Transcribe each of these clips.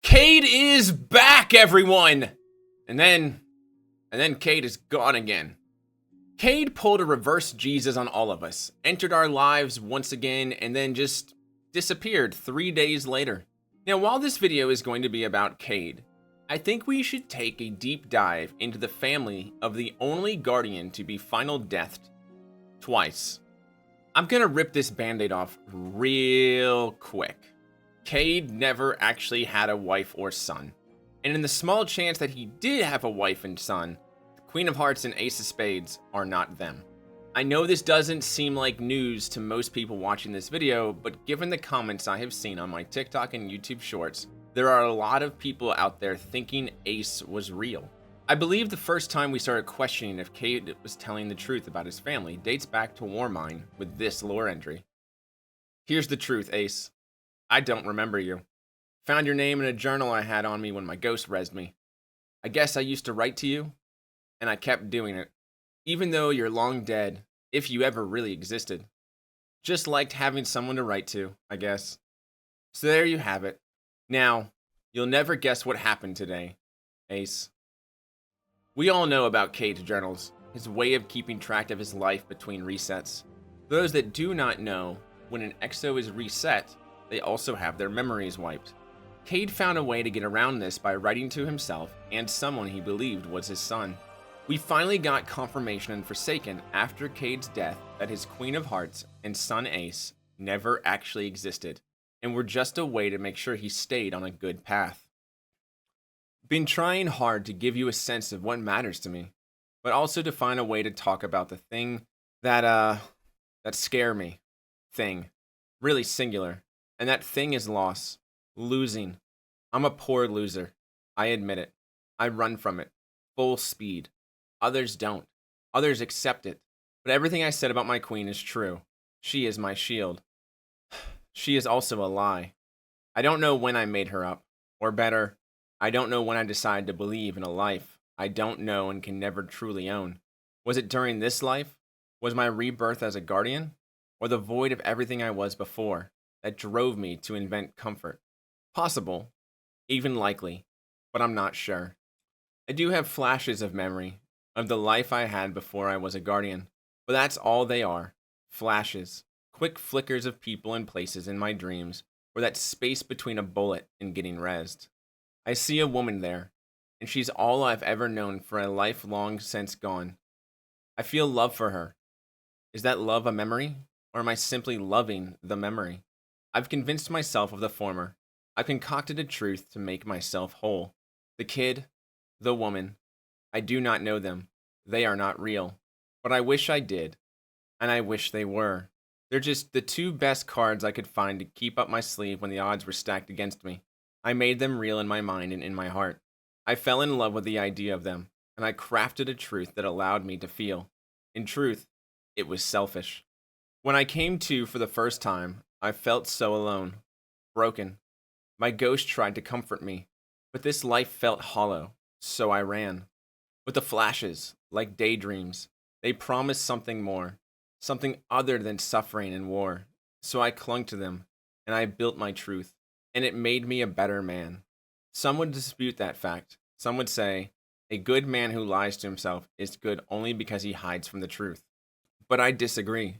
Cayde is back, everyone! And then Cayde is gone again. Cayde pulled a reverse Jesus on all of us, entered our lives once again, and then just disappeared 3 days later. Now, while this video is going to be about Cayde, I think we should take a deep dive into the family of the only guardian to be final deathed twice. I'm gonna rip this band-aid off real quick. Cayde never actually had a wife or son, and in the small chance that he did have a wife and son, the Queen of Hearts and Ace of Spades are not them. I know this doesn't seem like news to most people watching this video, but given the comments I have seen on my TikTok and YouTube shorts, there are a lot of people out there thinking Ace was real. I believe the first time we started questioning if Cayde was telling the truth about his family dates back to Warmine with this lore entry. Here's the truth, Ace. I don't remember you. Found your name in a journal I had on me when my ghost rezzed me. I guess I used to write to you, and I kept doing it. Even though you're long dead, if you ever really existed. Just liked having someone to write to, I guess. So there you have it. Now, you'll never guess what happened today, Ace. We all know about Cayde's journals, his way of keeping track of his life between resets. For those that do not know, when an exo is reset, they also have their memories wiped. Cayde found a way to get around this by writing to himself and someone he believed was his son. We finally got confirmation in Forsaken after Cayde's death that his Queen of Hearts and son Ace never actually existed, and were just a way to make sure he stayed on a good path. Been trying hard to give you a sense of what matters to me, but also to find a way to talk about the thing that scare me. Thing. Really singular. And that thing is loss. Losing. I'm a poor loser. I admit it. I run from it. Full speed. Others don't. Others accept it. But everything I said about my queen is true. She is my shield. She is also a lie. I don't know when I made her up. Or better, I don't know when I decided to believe in a life I don't know and can never truly own. Was it during this life? Was my rebirth as a guardian? Or the void of everything I was before that drove me to invent comfort? Possible. Even likely. But I'm not sure. I do have flashes of memory of the life I had before I was a guardian. But that's all they are. Flashes. Quick flickers of people and places in my dreams, or that space between a bullet and getting rezzed. I see a woman there, and she's all I've ever known for a life long since gone. I feel love for her. Is that love a memory, or am I simply loving the memory? I've convinced myself of the former. I've concocted a truth to make myself whole. The kid, the woman, I do not know them. They are not real. But I wish I did, and I wish they were. They're just the two best cards I could find to keep up my sleeve when the odds were stacked against me. I made them real in my mind and in my heart. I fell in love with the idea of them, and I crafted a truth that allowed me to feel. In truth, it was selfish. When I came to for the first time, I felt so alone, broken. My ghost tried to comfort me, but this life felt hollow, so I ran. With the flashes, like daydreams, they promised something more. Something other than suffering and war. So I clung to them, and I built my truth, and it made me a better man. Some would dispute that fact. Some would say, a good man who lies to himself is good only because he hides from the truth. But I disagree.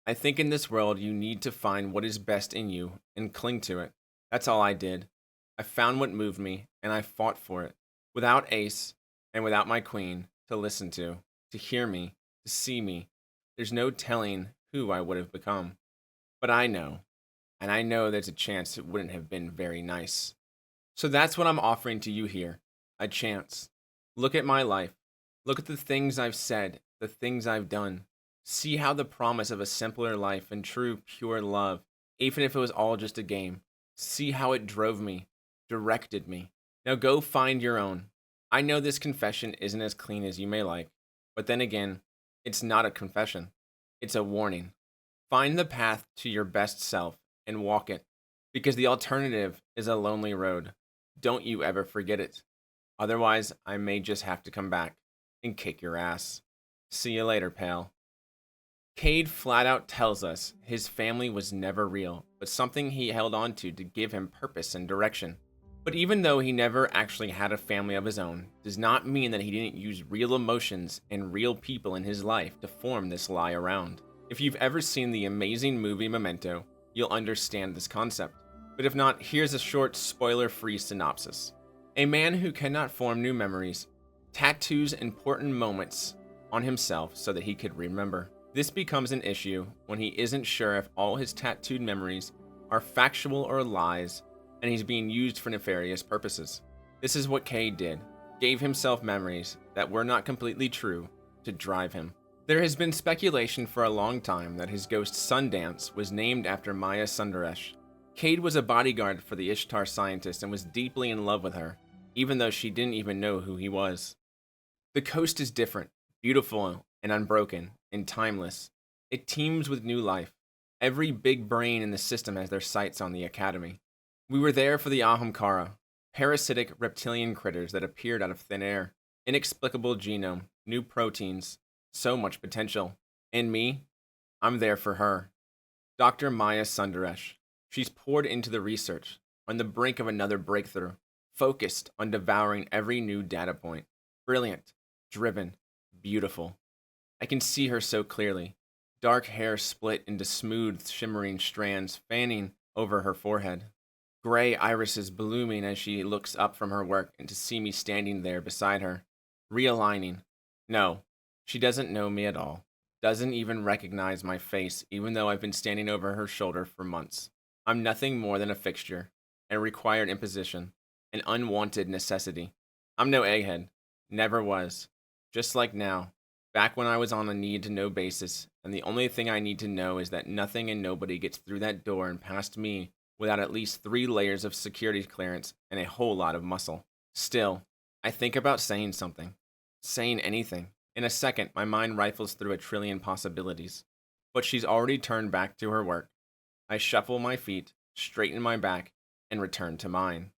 I think in this world you need to find what is best in you and cling to it. That's all I did. I found what moved me, and I fought for it. Without Ace, and without my queen, to listen to hear me, to see me, there's no telling who I would have become. But I know, and I know there's a chance it wouldn't have been very nice. So that's what I'm offering to you here, a chance. Look at my life. Look at the things I've said, the things I've done. See how the promise of a simpler life and true, pure love, even if it was all just a game, see how it drove me, directed me. Now go find your own. I know this confession isn't as clean as you may like, but then again, it's not a confession. It's a warning. Find the path to your best self and walk it, because the alternative is a lonely road. Don't you ever forget it. Otherwise, I may just have to come back and kick your ass. See you later, pal. Cayde flat out tells us his family was never real, but something he held on to give him purpose and direction. But even though he never actually had a family of his own, does not mean that he didn't use real emotions and real people in his life to form this lie around. If you've ever seen the amazing movie Memento, you'll understand this concept. But if not, here's a short, spoiler-free synopsis. A man who cannot form new memories tattoos important moments on himself so that he could remember. This becomes an issue when he isn't sure if all his tattooed memories are factual or lies, and he's being used for nefarious purposes. This is what Cayde did, gave himself memories that were not completely true to drive him. There has been speculation for a long time that his ghost Sundance was named after Maya Sundaresh. Cayde was a bodyguard for the Ishtar scientist and was deeply in love with her, even though she didn't even know who he was. The coast is different, beautiful and unbroken, and timeless. It teems with new life. Every big brain in the system has their sights on the Academy. We were there for the Ahamkara, parasitic reptilian critters that appeared out of thin air. Inexplicable genome, new proteins, so much potential. And me, I'm there for her. Dr. Maya Sundaresh. She's poured into the research, on the brink of another breakthrough, focused on devouring every new data point. Brilliant, driven, beautiful. I can see her so clearly. Dark hair split into smooth, shimmering strands fanning over her forehead. Gray irises blooming as she looks up from her work and to see me standing there beside her, realigning. No, she doesn't know me at all. Doesn't even recognize my face, even though I've been standing over her shoulder for months. I'm nothing more than a fixture, a required imposition, an unwanted necessity. I'm no egghead. Never was. Just like now, back when I was on a need-to-know basis, and the only thing I need to know is that nothing and nobody gets through that door and past me without at least 3 layers of security clearance and a whole lot of muscle. Still, I think about saying something. Saying anything. In a second, my mind rifles through a trillion possibilities. But she's already turned back to her work. I shuffle my feet, straighten my back, and return to mine.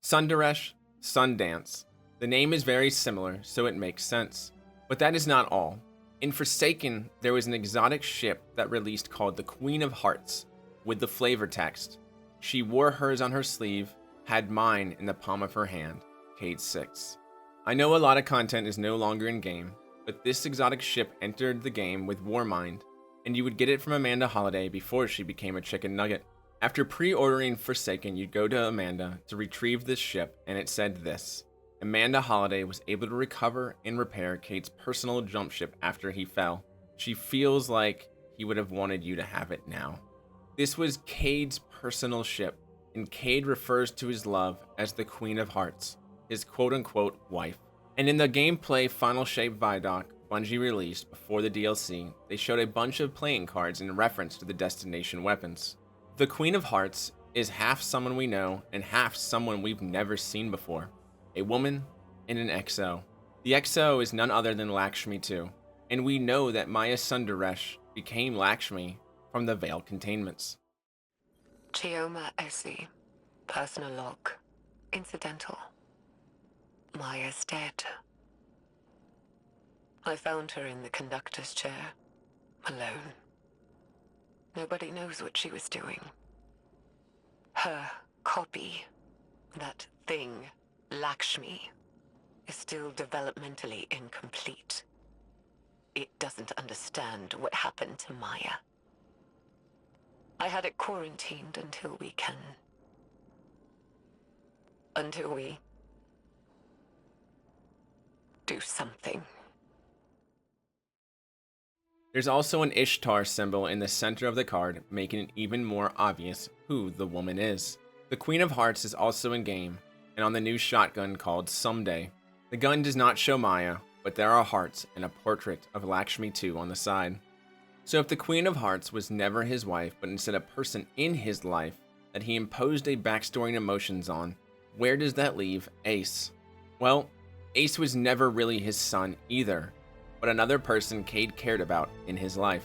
Sundaresh, Sundance. The name is very similar, so it makes sense. But that is not all. In Forsaken, there was an exotic ship that released called the Queen of Hearts, with the flavor text. She wore hers on her sleeve, had mine in the palm of her hand. Cayde-6. I know a lot of content is no longer in game, but this exotic ship entered the game with Warmind, and you would get it from Amanda Holliday before she became a chicken nugget. After pre-ordering Forsaken, you'd go to Amanda to retrieve this ship, and it said this. Amanda Holliday was able to recover and repair Cayde's personal jump ship after he fell. She feels like he would have wanted you to have it now. This was Cayde's personal ship, and Cayde refers to his love as the Queen of Hearts, his quote-unquote wife. And in the gameplay Final Shape Vidoc Bungie released before the DLC, they showed a bunch of playing cards in reference to the destination weapons. The Queen of Hearts is half someone we know and half someone we've never seen before. A woman and an XO. The XO is none other than Lakshmi too, and we know that Maya Sundaresh became Lakshmi from the Veil containments. Cayde-6, personal log, incidental. Maya's dead. I found her in the conductor's chair, alone. Nobody knows what she was doing. Her copy, that thing, Lakshmi, is still developmentally incomplete. It doesn't understand what happened to Maya. I had it quarantined until we do something. There's also an Ishtar symbol in the center of the card, making it even more obvious who the woman is. The Queen of Hearts is also in game, and on the new shotgun called Someday. The gun does not show Maya, but there are hearts and a portrait of Lakshmi too on the side. So if the Queen of Hearts was never his wife, but instead a person in his life that he imposed a backstory and emotions on, where does that leave Ace? Well, Ace was never really his son either, but another person Cayde cared about in his life.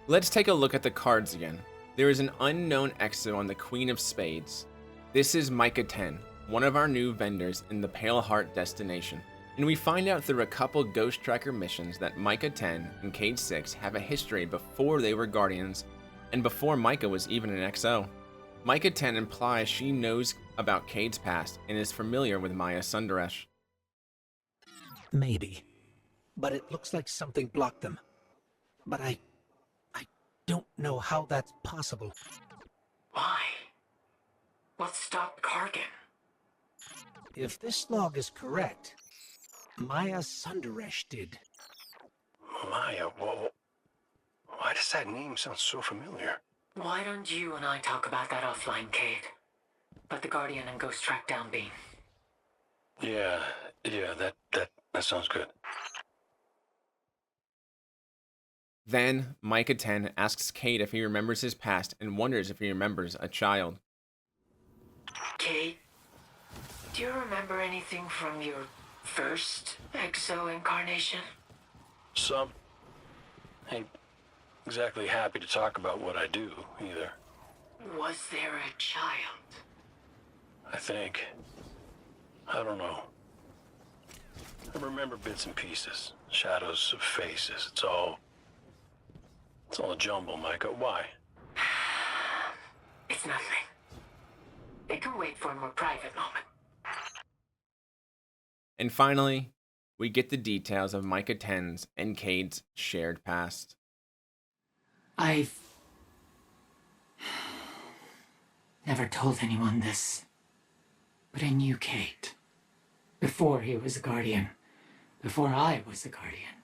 Let's take a look at the cards again. There is an unknown XO on the Queen of Spades. This is Micah 10, one of our new vendors in the Pale Heart destination. And we find out through a couple Ghost Tracker missions that Micah 10 and Cayde-6 have a history before they were Guardians, and before Micah was even an XO. Micah 10 implies she knows about Cayde's past and is familiar with Maya Sundaresh. Maybe. But it looks like something blocked them. But I don't know how that's possible. Why? What stopped Kargan? If this log is correct, Maya Sundaresh did. Maya, why does that name sound so familiar? Why don't you and I talk about that offline, Cayde? Let the Guardian and Ghost track down Bean. Yeah, that sounds good. Then, Micah 10 asks Cayde if he remembers his past and wonders if he remembers a child. Cayde, do you remember anything from your first Exo incarnation? Some. Ain't exactly happy to talk about what I do, either. Was there a child? I think. I don't know. I remember bits and pieces. Shadows of faces. It's all a jumble, Micah. Why? It's nothing. It can wait for a more private moment. And finally, we get the details of Micah 10's and Cayde's shared past. I've never told anyone this, but I knew Cayde. Before he was a Guardian. Before I was a Guardian.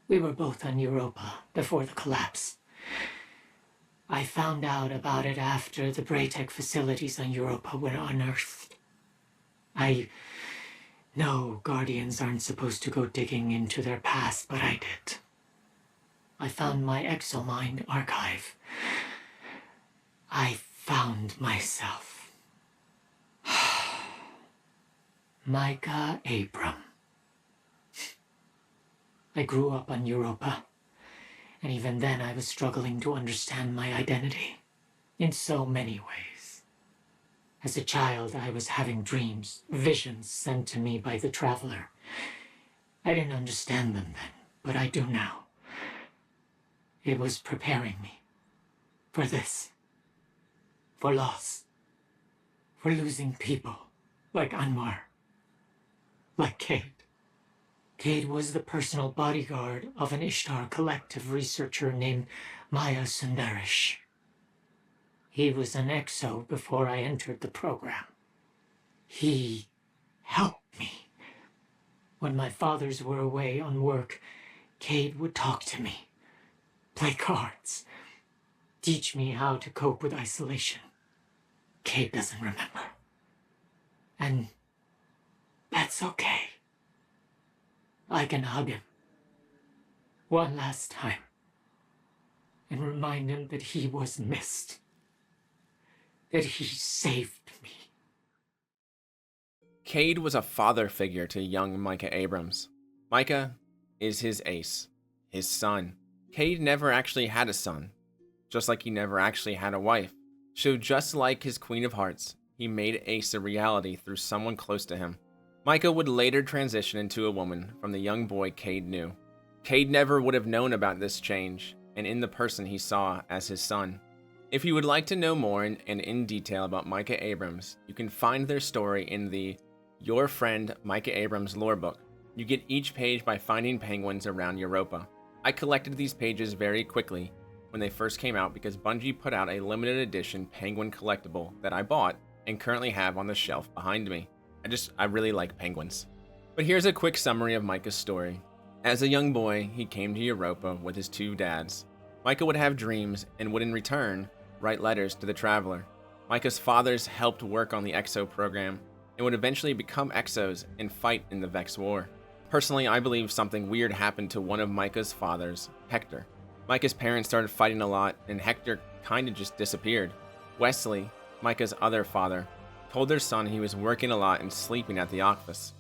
We were both on Europa before the collapse. I found out about it after the Braytech facilities on Europa were unearthed. I know Guardians aren't supposed to go digging into their past, but I did. I found my Exomind archive. I found myself. Micah Abram. I grew up on Europa, and even then I was struggling to understand my identity in so many ways. As a child, I was having dreams, visions sent to me by the Traveler. I didn't understand them then, but I do now. It was preparing me for this, for loss, for losing people like Anwar, like Cayde. Cayde was the personal bodyguard of an Ishtar Collective researcher named Maya Sundaresh. He was an Exo before I entered the program. He helped me. When my fathers were away on work, Cayde would talk to me, play cards, teach me how to cope with isolation. Cayde doesn't remember. And that's okay. I can hug him one last time and remind him that he was missed, that he saved me. Cayde was a father figure to young Micah Abrams. Micah is his ace, his son. Cayde never actually had a son, just like he never actually had a wife. So just like his Queen of Hearts, he made Ace a reality through someone close to him. Micah would later transition into a woman from the young boy Cayde knew. Cayde never would have known about this change, and in the person he saw as his son. If you would like to know more and in detail about Micah Abrams, you can find their story in the Your Friend Micah Abrams lore book. You get each page by finding penguins around Europa. I collected these pages very quickly when they first came out because Bungie put out a limited edition penguin collectible that I bought and currently have on the shelf behind me. I really like penguins. But here's a quick summary of Micah's story. As a young boy, he came to Europa with his two dads. Micah would have dreams and would in return write letters to the Traveler. Micah's fathers helped work on the Exo program and would eventually become Exos and fight in the Vex War. Personally, I believe something weird happened to one of Micah's fathers, Hector. Micah's parents started fighting a lot and Hector kinda just disappeared. Wesley, Micah's other father, told their son he was working a lot and sleeping at the office.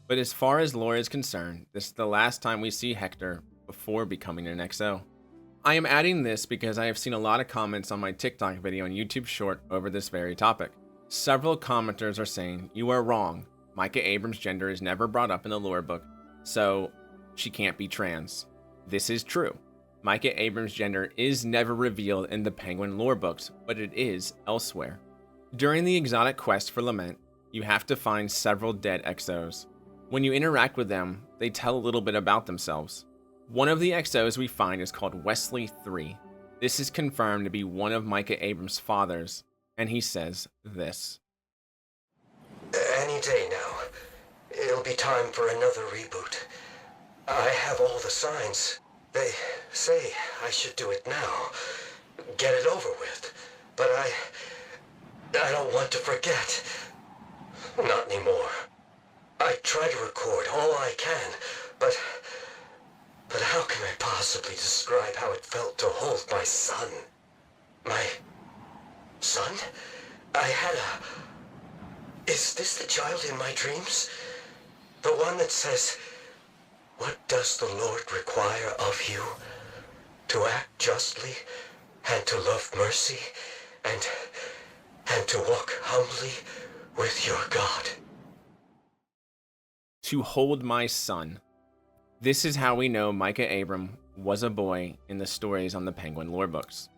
But as far as lore is concerned, this is the last time we see Hector before becoming an XO. I am adding this because I have seen a lot of comments on my TikTok video and YouTube short over this very topic. Several commenters are saying, you are wrong, Micah Abrams' gender is never brought up in the lore book, so she can't be trans. This is true. Micah Abrams' gender is never revealed in the Penguin lore books, but it is elsewhere. During the exotic quest for Lament, you have to find several dead XOs. When you interact with them, they tell a little bit about themselves. One of the XOs we find is called Wesley 3. This is confirmed to be one of Micah Abrams' fathers, and he says this. Any day now. It'll be time for another reboot. I have all the signs. They say I should do it now. Get it over with. But I don't want to forget. Not anymore. I try to record all I can, but how can I possibly describe how it felt to hold my son? My son? Is this the child in my dreams? The one that says, "What does the Lord require of you? To act justly, and to love mercy, and to walk humbly with your God." To hold my son. This is how we know Micah Abram was a boy in the stories on the Penguin lore books.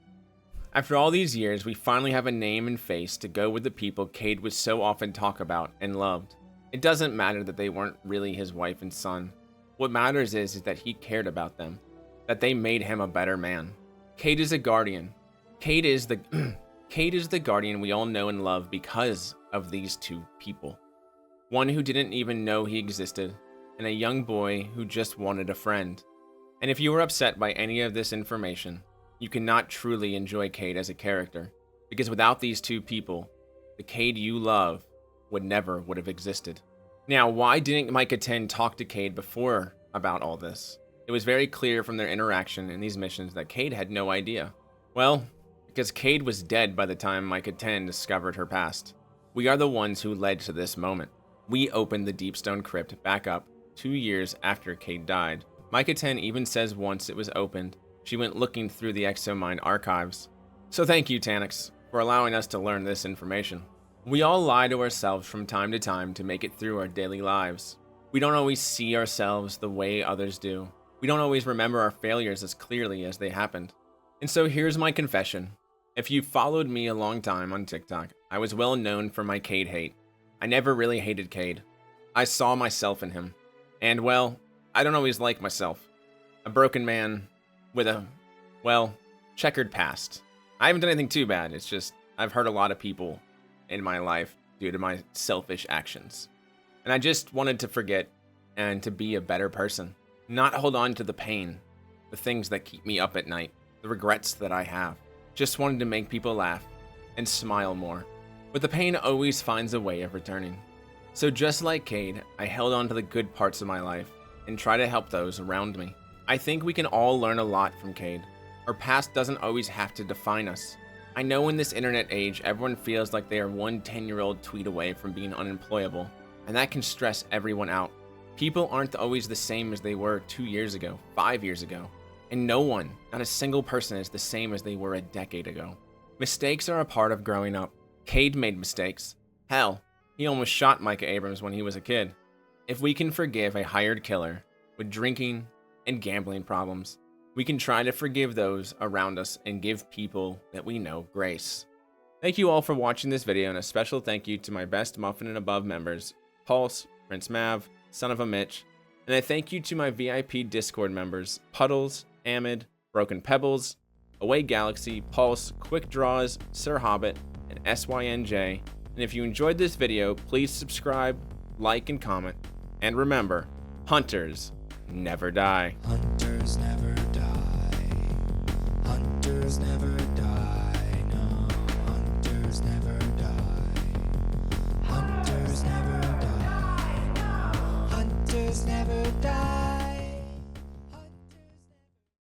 After all these years, we finally have a name and face to go with the people Cayde would so often talk about and loved. It doesn't matter that they weren't really his wife and son. What matters is that he cared about them, that they made him a better man. Cayde is a guardian. Cayde is the guardian we all know and love because of these two people. One who didn't even know he existed, and a young boy who just wanted a friend. And if you were upset by any of this information, you cannot truly enjoy Cayde as a character, because without these two people, the Cayde you love would have existed. Now, why didn't Micah 10 talk to Cayde before about all this? It was very clear from their interaction in these missions that Cayde had no idea. Well, because Cayde was dead by the time Micah 10 discovered her past. We are the ones who led to this moment. We opened the Deepstone Crypt back up 2 years after Cayde died. Micah 10 even says once it was opened, she went looking through the Exomind archives. So thank you, Tannix, for allowing us to learn this information. We all lie to ourselves from time to time to make it through our daily lives. We don't always see ourselves the way others do. We don't always remember our failures as clearly as they happened. And so here's my confession. If you followed me a long time on TikTok, I was well known for my Cayde hate. I never really hated Cayde. I saw myself in him. And well, I don't always like myself. A broken man with a, well, checkered past. I haven't done anything too bad. It's just, I've hurt a lot of people in my life due to my selfish actions. And I just wanted to forget and to be a better person. Not hold on to the pain, the things that keep me up at night, the regrets that I have. Just wanted to make people laugh and smile more. But the pain always finds a way of returning. So just like Cayde, I held on to the good parts of my life and try to help those around me. I think we can all learn a lot from Cayde. Our past doesn't always have to define us. I know in this internet age, everyone feels like they are one 10-year-old tweet away from being unemployable, and that can stress everyone out. People aren't always the same as they were 2 years ago, 5 years ago, and no one, not a single person, is the same as they were a decade ago. Mistakes are a part of growing up. Cayde made mistakes. Hell, he almost shot Micah Abrams when he was a kid. If we can forgive a hired killer with drinking and gambling problems, we can try to forgive those around us and give people that we know grace. Thank you all for watching this video, and a special thank you to my best Muffin and Above members, Pulse, Prince Mav, Son of a Mitch, and a thank you to my VIP Discord members, Puddles, Amid, Broken Pebbles, Away Galaxy, Pulse, Quick Draws, Sir Hobbit, and SYNJ. And if you enjoyed this video, please subscribe, like, and comment. And remember, hunters never die. Hunters never die. Hunters never die.